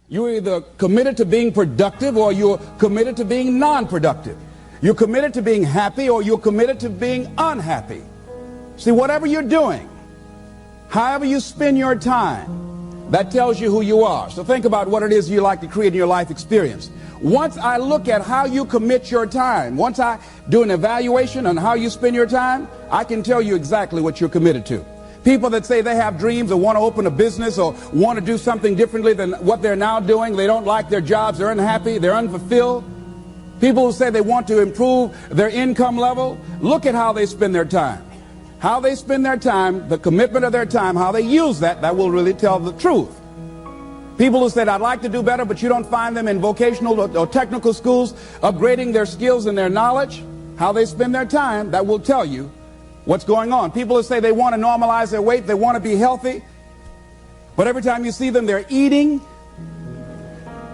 You're either committed to being productive or you're committed to being non-productive. You're committed to being happy or you're committed to being unhappy. See, whatever you're doing, however you spend your time, that tells you who you are. So think about what it is you like to create in your life experience. Once I look at how you commit your time, once I do an evaluation on how you spend your time, I can tell you exactly what you're committed to. People that say they have dreams or want to open a business or want to do something differently than what they're now doing, they don't like their jobs, they're unhappy, they're unfulfilled. People who say they want to improve their income level, look at how they spend their time. How they spend their time, the commitment of their time, how they use that will really tell the truth. People who said, I'd like to do better, but you don't find them in vocational or technical schools upgrading their skills and their knowledge, how they spend their time, that will tell you what's going on. People who say they want to normalize their weight, they want to be healthy, but every time you see them, they're eating,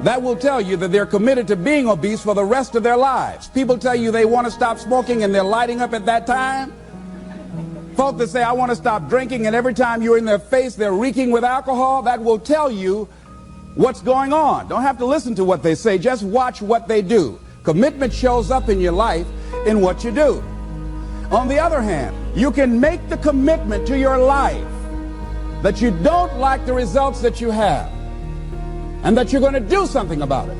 that will tell you that they're committed to being obese for the rest of their lives. People tell you they want to stop smoking and they're lighting up at that time. Folk that say, I want to stop drinking, and every time you're in their face, they're reeking with alcohol, that will tell you what's going on. Don't have to listen to what they say, just watch what they do. Commitment shows up in your life in what you do. On the other hand, you can make the commitment to your life that you don't like the results that you have and that you're going to do something about it.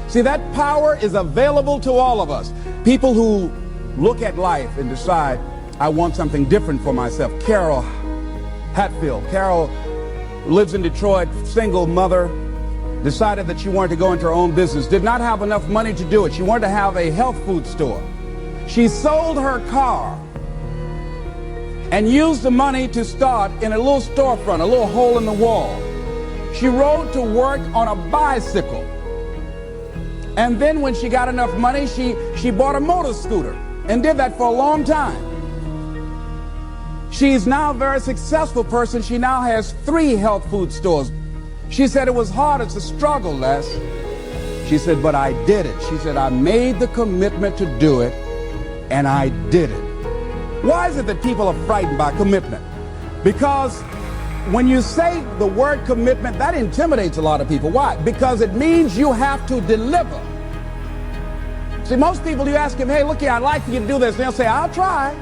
See, that power is available to all of us. People who look at life and decide, I want something different for myself. Carol Hatfield. Carol lives in Detroit, single mother, decided that she wanted to go into her own business, did not have enough money to do it. She wanted to have a health food store. She sold her car and used the money to start in a little storefront, a little hole in the wall. She rode to work on a bicycle. And then when she got enough money, she bought a motor scooter and did that for a long time. She's now a very successful person. She now has 3 health food stores. She said it was hard, it's a struggle, Les. She said, but I did it. She said, I made the commitment to do it, and I did it. Why is it that people are frightened by commitment? Because when you say the word commitment, that intimidates a lot of people. Why? Because it means you have to deliver. See, most people, you ask them, hey, look here, I'd like for you to do this. And they'll say, I'll try.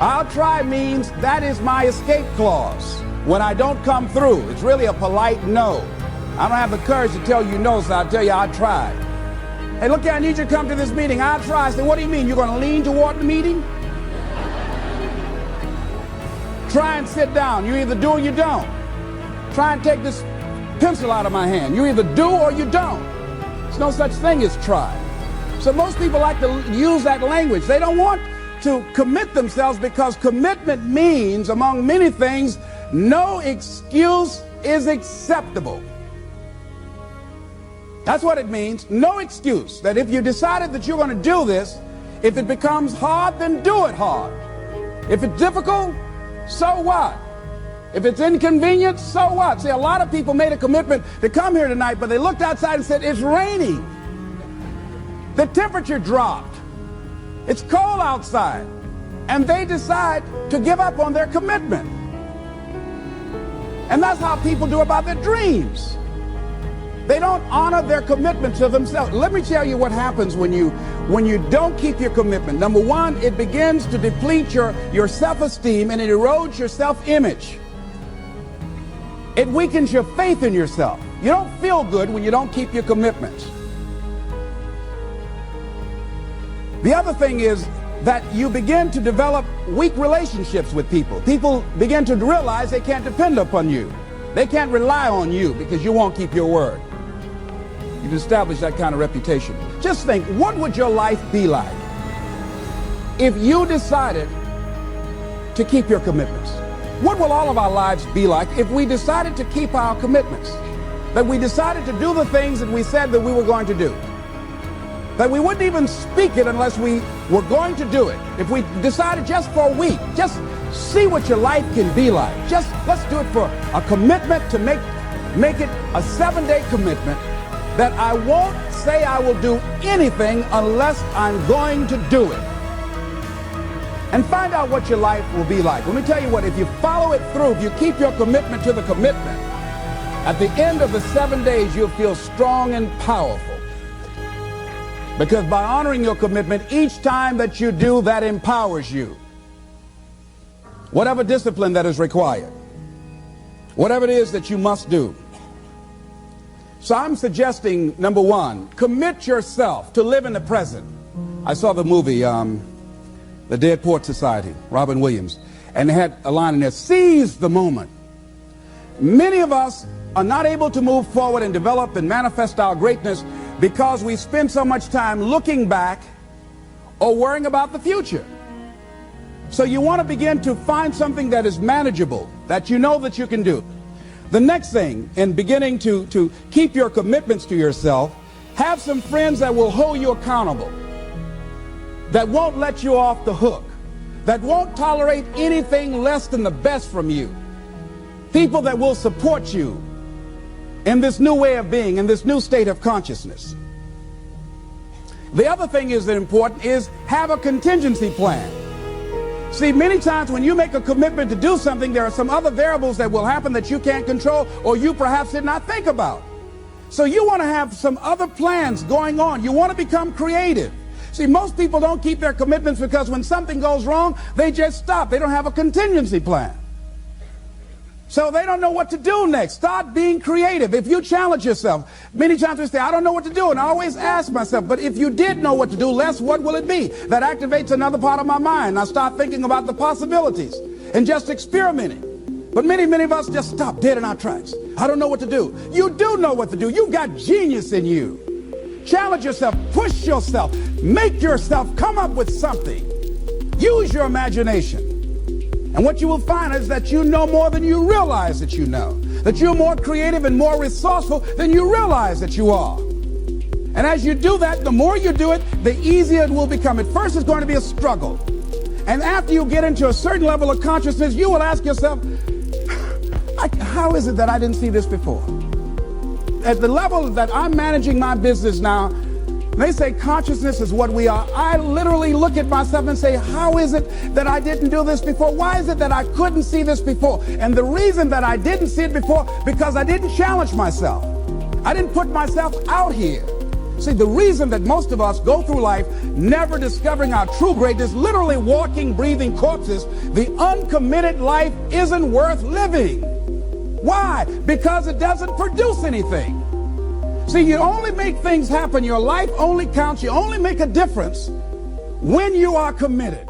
I'll try means that is my escape clause. When I don't come through, it's really a polite no. I don't have the courage to tell you no, so I'll tell you I'll try. Hey, look here, I need you to come to this meeting. I'll try. I say, what do you mean? You're going to lean toward the meeting? Try and sit down. You either do or you don't. Try and take this pencil out of my hand. You either do or you don't. There's no such thing as try. So most people like to use that language. They don't want to commit themselves because commitment means, among many things, no excuse is acceptable. That's what it means. No excuse. That if you decided that you're going to do this, if it becomes hard, then do it hard. If it's difficult, so what? If it's inconvenient, so what? See, a lot of people made a commitment to come here tonight, but they looked outside and said, it's raining. The temperature dropped. It's cold outside. And they decide to give up on their commitment. And that's how people do about their dreams. They don't honor their commitment to themselves. Let me tell you what happens when you don't keep your commitment. Number one, it begins to deplete your self-esteem and it erodes your self-image. It weakens your faith in yourself. You don't feel good when you don't keep your commitments. The other thing is that you begin to develop weak relationships with people. People begin to realize they can't depend upon you. They can't rely on you because you won't keep your word. You've established that kind of reputation. Just think, what would your life be like if you decided to keep your commitments? What will all of our lives be like if we decided to keep our commitments? That we decided to do the things that we said that we were going to do. That we wouldn't even speak it unless we were going to do it. If we decided just for a week, just see what your life can be like. Just let's do it for a commitment to make it a 7-day commitment that I won't say I will do anything unless I'm going to do it. And find out what your life will be like. Let me tell you what, if you follow it through, if you keep your commitment to the commitment, At the end of the 7 days, you'll feel strong and powerful. Because by honoring your commitment, each time that you do, that empowers you. Whatever discipline that is required, whatever it is that you must do. So I'm suggesting, number one, commit yourself to live in the present. I saw the movie, The Dead Poets Society, Robin Williams, and they had a line in there, seize the moment. Many of us are not able to move forward and develop and manifest our greatness because we spend so much time looking back or worrying about the future. So you want to begin to find something that is manageable, that you know that you can do. The next thing, in beginning to keep your commitments to yourself, have some friends that will hold you accountable, that won't let you off the hook, that won't tolerate anything less than the best from you. People that will support you in this new way of being, in this new state of consciousness. The other thing is that important is have a contingency plan. See, many times when you make a commitment to do something, there are some other variables that will happen that you can't control or you perhaps did not think about. So you want to have some other plans going on. You want to become creative. See, most people don't keep their commitments because when something goes wrong, they just stop. They don't have a contingency plan. So they don't know what to do next. Start being creative. If you challenge yourself, many times we say, I don't know what to do. And I always ask myself, but if you did know what to do, Les, what will it be? That activates another part of my mind. I start thinking about the possibilities and just experimenting. But many of us just stop dead in our tracks. I don't know what to do. You do know what to do. You've got genius in you. Challenge yourself. Push yourself. Make yourself come up with something. Use your imagination. And what you will find is that you know more than you realize that you know. That you're more creative and more resourceful than you realize that you are. And as you do that, the more you do it, the easier it will become. At first, it's going to be a struggle. And after you get into a certain level of consciousness, you will ask yourself, how is it that I didn't see this before? At the level that I'm managing my business now, they say consciousness is what we are. I literally look at myself and say, how is it that I didn't do this before? Why is it that I couldn't see this before? And the reason that I didn't see it before, because I didn't challenge myself. I didn't put myself out here. See, the reason that most of us go through life never discovering our true greatness, literally walking, breathing corpses, the uncommitted life isn't worth living. Why? Because it doesn't produce anything. See, you only make things happen. Your life only counts. You only make a difference when you are committed.